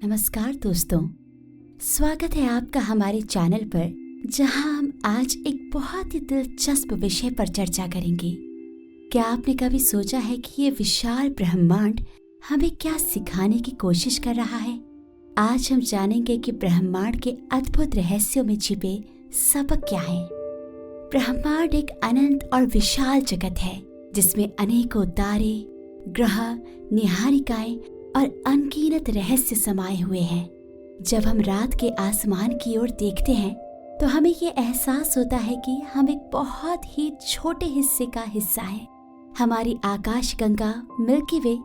नमस्कार दोस्तों, स्वागत है आपका हमारे चैनल पर, जहां हम आज एक बहुत ही दिलचस्प विषय पर चर्चा करेंगे। क्या आपने कभी सोचा है कि ये विशाल ब्रह्मांड हमें क्या सिखाने की कोशिश कर रहा है? आज हम जानेंगे कि ब्रह्मांड के अद्भुत रहस्यों में छिपे सबक क्या है। ब्रह्मांड एक अनंत और विशाल जगत है जिसमें अनेकों तारे, ग्रह, निहारिकाएं और अनगिनत रहस्य समाये हुए हैं। जब हम रात के आसमान की ओर देखते हैं तो हमें ये एहसास होता है कि हम एक बहुत ही छोटे हिस्से का हिस्सा हैं। हमारी आकाशगंगा मिल्की वे,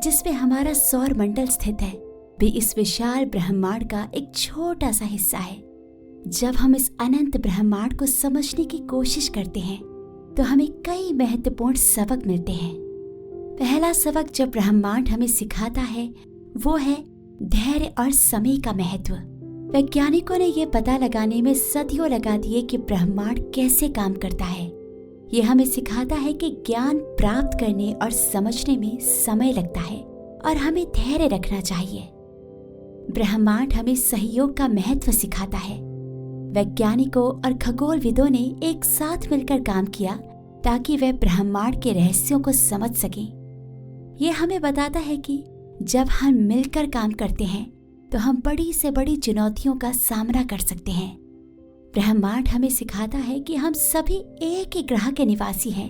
जिसमें हमारा सौर मंडल स्थित है, भी इस विशाल ब्रह्मांड का एक छोटा सा हिस्सा है। जब हम इस अनंत ब्रह्मांड को समझने की कोशिश करते हैं तो हमें कई महत्वपूर्ण सबक मिलते हैं। पहला सबक जो ब्रह्मांड हमें सिखाता है वो है धैर्य और समय का महत्व। वैज्ञानिकों ने यह पता लगाने में सदियों लगा दिए कि ब्रह्मांड कैसे काम करता है। ये हमें सिखाता है कि ज्ञान प्राप्त करने और समझने में समय लगता है और हमें धैर्य रखना चाहिए। ब्रह्मांड हमें सहयोग का महत्व सिखाता है। वैज्ञानिकों और खगोलविदों ने एक साथ मिलकर काम किया ताकि वे ब्रह्मांड के रहस्यों को समझ सकें। ये हमें बताता है कि जब हम मिलकर काम करते हैं तो हम बड़ी से बड़ी चुनौतियों का सामना कर सकते हैं। ब्रह्मांड हमें सिखाता है कि हम सभी एक ही ग्रह के निवासी हैं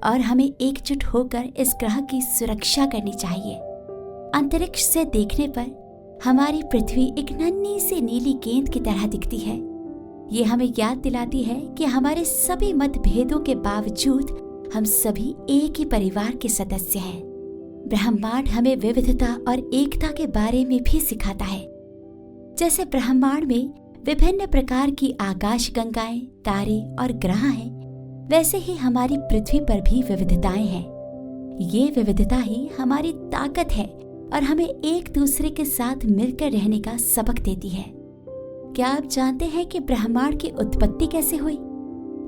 और हमें एकजुट होकर इस ग्रह की सुरक्षा करनी चाहिए। अंतरिक्ष से देखने पर हमारी पृथ्वी एक नन्ही सी नीली गेंद की तरह दिखती है। ये हमें याद दिलाती है कि हमारे सभी मतभेदों के बावजूद हम सभी एक ही परिवार के सदस्य हैं। ब्रह्मांड हमें विविधता और एकता के बारे में भी सिखाता है। जैसे ब्रह्मांड में विभिन्न प्रकार की आकाशगंगाएं, तारे और ग्रह हैं, वैसे ही हमारी पृथ्वी पर भी विविधताएं हैं। ये विविधता ही हमारी ताकत है और हमें एक दूसरे के साथ मिलकर रहने का सबक देती है। क्या आप जानते हैं कि ब्रह्मांड की उत्पत्ति कैसे हुई?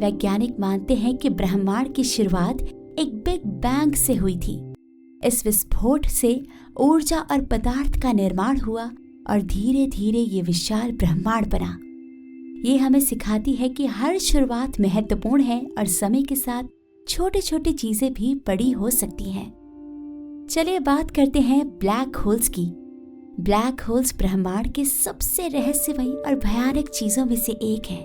वैज्ञानिक मानते हैं कि ब्रह्मांड की शुरुआत एक बिग बैंग से हुई थी। इस विस्फोट से ऊर्जा और पदार्थ का निर्माण हुआ और धीरे धीरे ये विशाल ब्रह्मांड बना। ये हमें सिखाती है कि हर शुरुआत महत्वपूर्ण है और समय के साथ छोटी छोटी चीजें भी बड़ी हो सकती हैं। चलिए बात करते हैं ब्लैक होल्स की। ब्लैक होल्स ब्रह्मांड के सबसे रहस्यमयी और भयानक चीजों में से एक है।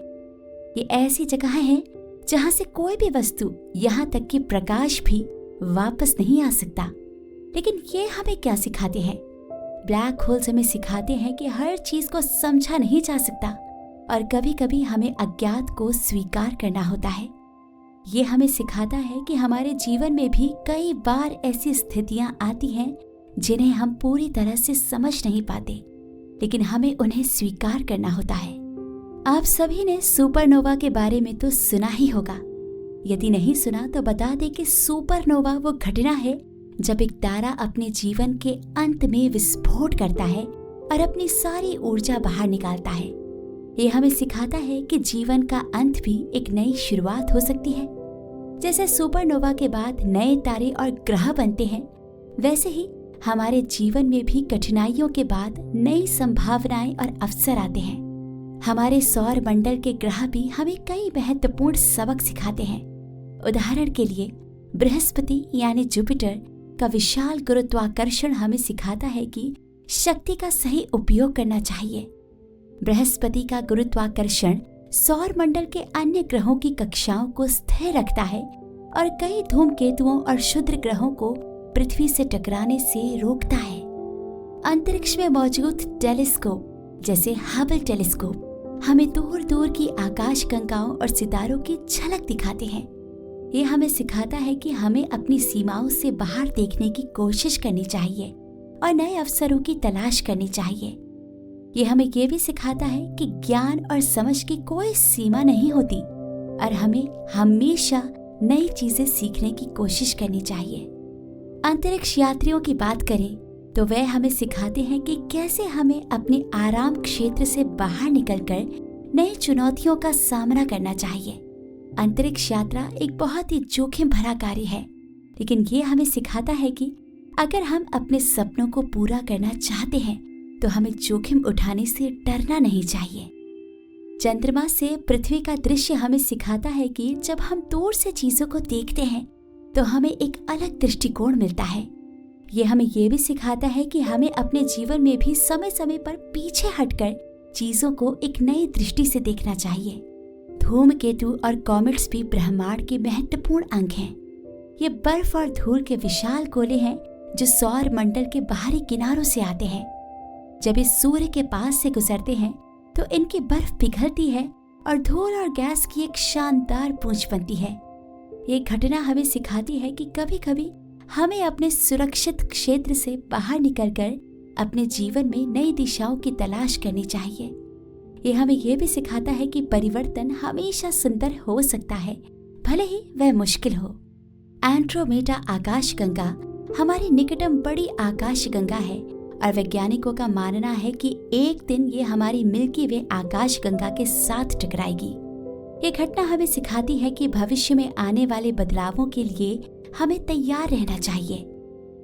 ये ऐसी जगह है जहां से कोई भी वस्तु, यहाँ तक कि प्रकाश भी वापस नहीं आ सकता। लेकिन ये हमें क्या सिखाते हैं? ब्लैक होल्स हमें सिखाते हैं कि हर चीज को समझा नहीं जा सकता और कभी कभी हमें अज्ञात को स्वीकार करना होता है। ये हमें सिखाता है कि हमारे जीवन में भी कई बार ऐसी स्थितियां आती हैं जिन्हें हम पूरी तरह से समझ नहीं पाते, लेकिन हमें उन्हें स्वीकार करना होता है। आप सभी ने सुपरनोवा के बारे में तो सुना ही होगा। यदि नहीं सुना तो बता दें कि सुपरनोवा वो घटना है जब एक तारा अपने जीवन के अंत में विस्फोट करता है और अपनी सारी ऊर्जा बाहर निकालता है। ये हमें सिखाता है कि जीवन का अंत भी एक नई शुरुआत हो सकती है। जैसे सुपरनोवा के बाद नए तारे और ग्रह बनते हैं, वैसे ही हमारे जीवन में भी कठिनाइयों के बाद नई संभावनाएं और अवसर आते हैं। हमारे सौर मंडल के ग्रह भी हमें कई महत्वपूर्ण सबक सिखाते हैं। उदाहरण के लिए बृहस्पति यानी जुपिटर का विशाल गुरुत्वाकर्षण हमें सिखाता है कि शक्ति का सही उपयोग करना चाहिए। बृहस्पति का गुरुत्वाकर्षण सौर मंडल के अन्य ग्रहों की कक्षाओं को स्थिर रखता है और कई धूमकेतुओं और क्षुद्र ग्रहों को पृथ्वी से टकराने से रोकता है। अंतरिक्ष में मौजूद टेलीस्कोप जैसे हबल टेलीस्कोप हमें दूर दूर की आकाशगंगाओं और सितारों की झलक दिखाते हैं। ये हमें सिखाता है कि हमें अपनी सीमाओं से बाहर देखने की कोशिश करनी चाहिए और नए अवसरों की तलाश करनी चाहिए। ये हमें ये भी सिखाता है कि ज्ञान और समझ की कोई सीमा नहीं होती और हमें हमेशा नई चीजें सीखने की कोशिश करनी चाहिए। अंतरिक्ष यात्रियों की बात करें तो वे हमें सिखाते हैं कि कैसे हमें अपने आराम क्षेत्र से बाहर निकलकर नई चुनौतियों का सामना करना चाहिए। अंतरिक्ष यात्रा एक बहुत ही जोखिम भरा कार्य है, लेकिन ये हमें सिखाता है कि अगर हम अपने सपनों को पूरा करना चाहते हैं तो हमें जोखिम उठाने से डरना नहीं चाहिए। चंद्रमा से पृथ्वी का दृश्य हमें सिखाता है कि जब हम दूर से चीजों को देखते हैं तो हमें एक अलग दृष्टिकोण मिलता है। ये हमें ये भी सिखाता है कि हमें अपने जीवन में भी समय समय पर पीछे हटकर चीजों को एक नई दृष्टि से देखना चाहिए। धूमकेतु और कॉमेट्स भी ब्रह्मांड के महत्वपूर्ण अंग हैं। ये बर्फ और धूल के विशाल गोले हैं जो सौर मंडल के बाहरी किनारों से आते हैं। जब ये सूर्य के पास से गुजरते हैं तो इनकी बर्फ पिघलती है और धूल और गैस की एक शानदार पूंछ बनती है। ये घटना हमें सिखाती है कि कभी कभी हमें अपने सुरक्षित क्षेत्र से बाहर निकलकर अपने जीवन में नई दिशाओं की तलाश करनी चाहिए। ये हमें यह भी सिखाता है कि परिवर्तन हमेशा सुंदर हो सकता है, भले ही वह मुश्किल हो। एंड्रोमेडा आकाशगंगा हमारी निकटतम बड़ी आकाशगंगा है और वैज्ञानिकों का मानना है कि एक दिन ये हमारी मिल्की वे आकाशगंगा के साथ टकराएगी। ये घटना हमें सिखाती है कि भविष्य में आने वाले बदलावों के लिए हमें तैयार रहना चाहिए।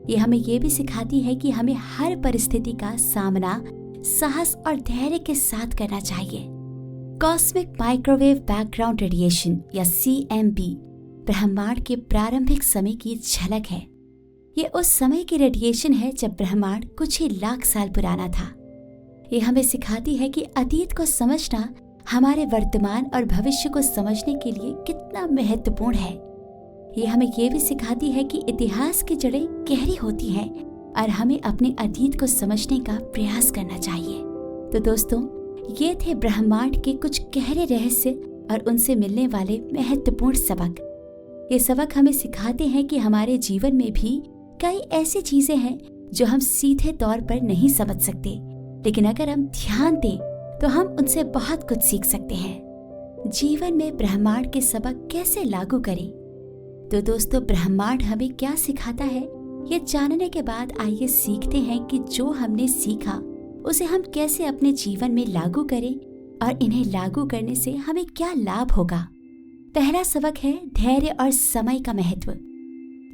ये हमें ये भी सिखाती है कि हमें हर परिस्थिति का सामना साहस और धैर्य के साथ करना चाहिए। कॉस्मिक माइक्रोवेव बैकग्राउंड रेडिएशन या CMB ब्रह्मांड के प्रारंभिक समय की झलक है। ये उस समय की रेडिएशन है जब ब्रह्मांड कुछ ही लाख साल पुराना था। ये हमें सिखाती है कि अतीत को समझना हमारे वर्तमान और भविष्य को समझने के लिए कितना महत्वपूर्ण है। ये हमें ये भी सिखाती है कि इतिहास की जड़ें गहरी होती हैं और हमें अपने अतीत को समझने का प्रयास करना चाहिए। तो दोस्तों, ये थे ब्रह्मांड के कुछ गहरे रहस्य और उनसे मिलने वाले महत्वपूर्ण सबक। ये सबक हमें सिखाते हैं कि हमारे जीवन में भी कई ऐसी चीजें हैं जो हम सीधे तौर पर नहीं समझ सकते, लेकिन अगर हम ध्यान दें तो हम उनसे बहुत कुछ सीख सकते हैं। जीवन में ब्रह्मांड के सबक कैसे लागू करें? तो दोस्तों, ब्रह्मांड हमें क्या सिखाता है, ये जानने के बाद आइए सीखते हैं कि जो हमने सीखा उसे हम कैसे अपने जीवन में लागू करें और इन्हें लागू करने से हमें क्या लाभ होगा। पहला सबक है धैर्य और समय का महत्व।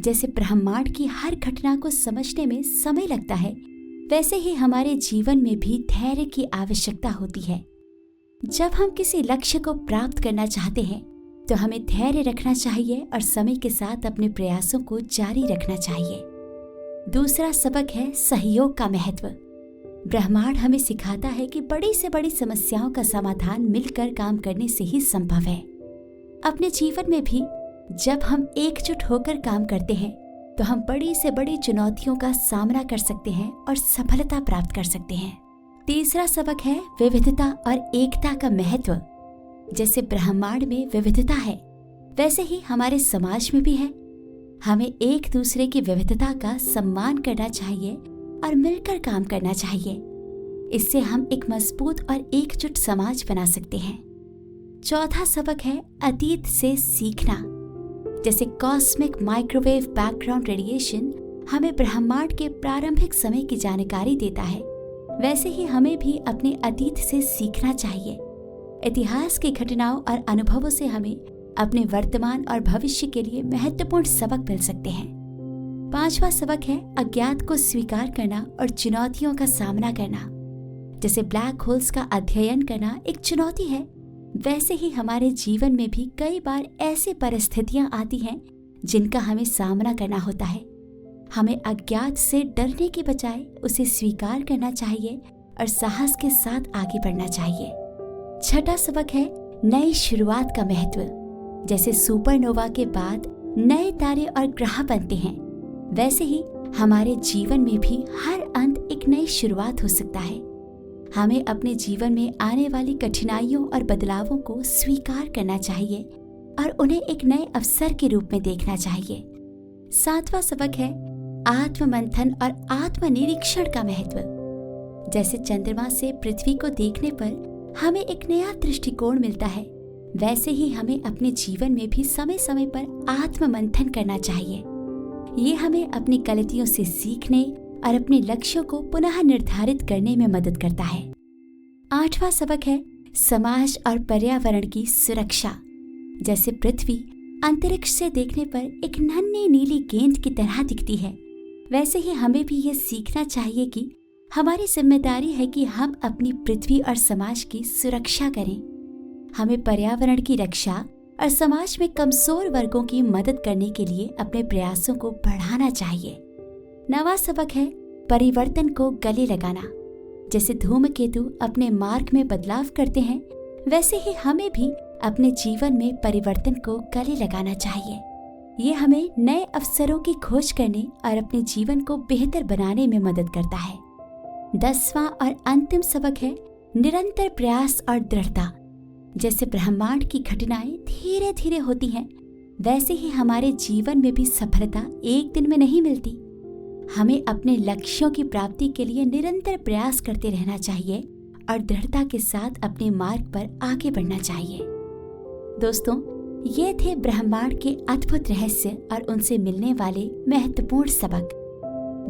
जैसे ब्रह्मांड की हर घटना को समझने में समय लगता है, वैसे ही हमारे जीवन में भी धैर्य की आवश्यकता होती है। जब हम किसी लक्ष्य को प्राप्त करना चाहते हैं तो हमें धैर्य रखना चाहिए और समय के साथ अपने प्रयासों को जारी रखना चाहिए। दूसरा सबक है सहयोग का महत्व। ब्रह्मांड हमें सिखाता है कि बड़ी से बड़ी समस्याओं का समाधान मिलकर काम करने से ही संभव है। अपने जीवन में भी जब हम एकजुट होकर काम करते हैं तो हम बड़ी से बड़ी चुनौतियों का सामना कर सकते हैं और सफलता प्राप्त कर सकते हैं। तीसरा सबक है विविधता और एकता का महत्व। जैसे ब्रह्मांड में विविधता है, वैसे ही हमारे समाज में भी है। हमें एक दूसरे की विविधता का सम्मान करना चाहिए और मिलकर काम करना चाहिए। इससे हम एक मजबूत और एकजुट समाज बना सकते हैं। चौथा सबक है अतीत से सीखना। जैसे कॉस्मिक माइक्रोवेव बैकग्राउंड रेडिएशन हमें ब्रह्मांड के प्रारंभिक समय की जानकारी देता है, वैसे ही हमें भी अपने अतीत से सीखना चाहिए। इतिहास की घटनाओं और अनुभवों से हमें अपने वर्तमान और भविष्य के लिए महत्वपूर्ण सबक मिल सकते हैं। पांचवा सबक है अज्ञात को स्वीकार करना और चुनौतियों का सामना करना। जैसे ब्लैक होल्स का अध्ययन करना एक चुनौती है, वैसे ही हमारे जीवन में भी कई बार ऐसी परिस्थितियां आती हैं जिनका हमें सामना करना होता है। हमें अज्ञात से डरने के बजाय उसे स्वीकार करना चाहिए और साहस के साथ आगे बढ़ना चाहिए। छठा सबक है नई शुरुआत का महत्व। जैसे सुपरनोवा के बाद नए तारे और ग्रह बनते हैं, वैसे ही हमारे जीवन में भी हर अंत एक नई शुरुआत हो सकता है। हमें अपने जीवन में आने वाली कठिनाइयों और बदलावों को स्वीकार करना चाहिए और उन्हें एक नए अवसर के रूप में देखना चाहिए। सातवां सबक है आत्ममंथन और आत्मनिरीक्षण का महत्व। जैसे चंद्रमा से पृथ्वी को देखने पर हमें एक नया दृष्टिकोण मिलता है, वैसे ही हमें अपने जीवन में भी समय समय पर आत्ममंथन करना चाहिए। ये हमें अपनी गलतियों से सीखने और अपने लक्ष्यों को पुनः निर्धारित करने में मदद करता है। आठवां सबक है समाज और पर्यावरण की सुरक्षा। जैसे पृथ्वी अंतरिक्ष से देखने पर एक नन्ही नीली गेंद की तरह दिखती है, वैसे ही हमें भी ये सीखना चाहिए कि हमारी जिम्मेदारी है कि हम अपनी पृथ्वी और समाज की सुरक्षा करें। हमें पर्यावरण की रक्षा और समाज में कमजोर वर्गों की मदद करने के लिए अपने प्रयासों को बढ़ाना चाहिए। नवा सबक है परिवर्तन को गले लगाना। जैसे धूमकेतु अपने मार्ग में बदलाव करते हैं, वैसे ही हमें भी अपने जीवन में परिवर्तन को गले लगाना चाहिए। ये हमें नए अवसरों की खोज करने और अपने जीवन को बेहतर बनाने में मदद करता है। 10वां और अंतिम सबक है निरंतर प्रयास और दृढ़ता। जैसे ब्रह्मांड की घटनाएं धीरे धीरे होती हैं, वैसे ही हमारे जीवन में भी सफलता एक दिन में नहीं मिलती। हमें अपने लक्ष्यों की प्राप्ति के लिए निरंतर प्रयास करते रहना चाहिए और दृढ़ता के साथ अपने मार्ग पर आगे बढ़ना चाहिए। दोस्तों, ये थे ब्रह्मांड के अद्भुत रहस्य और उनसे मिलने वाले महत्वपूर्ण सबक।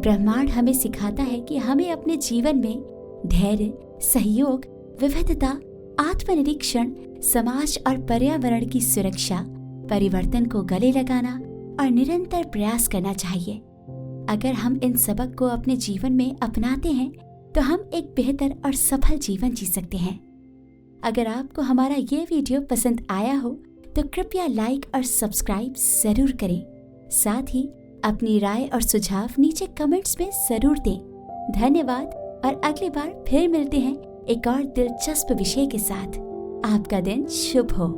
ब्रह्मांड हमें सिखाता है कि हमें अपने जीवन में धैर्य, सहयोग, विविधता, आत्मनिरीक्षण, समाज और पर्यावरण की सुरक्षा, परिवर्तन को गले लगाना और निरंतर प्रयास करना चाहिए। अगर हम इन सबक को अपने जीवन में अपनाते हैं तो हम एक बेहतर और सफल जीवन जी सकते हैं। अगर आपको हमारा ये वीडियो पसंद आया हो तो कृपया लाइक और सब्सक्राइब जरूर करें। साथ ही अपनी राय और सुझाव नीचे कमेंट्स में जरूर दें। धन्यवाद और अगली बार फिर मिलते हैं एक और दिलचस्प विषय के साथ। आपका दिन शुभ हो।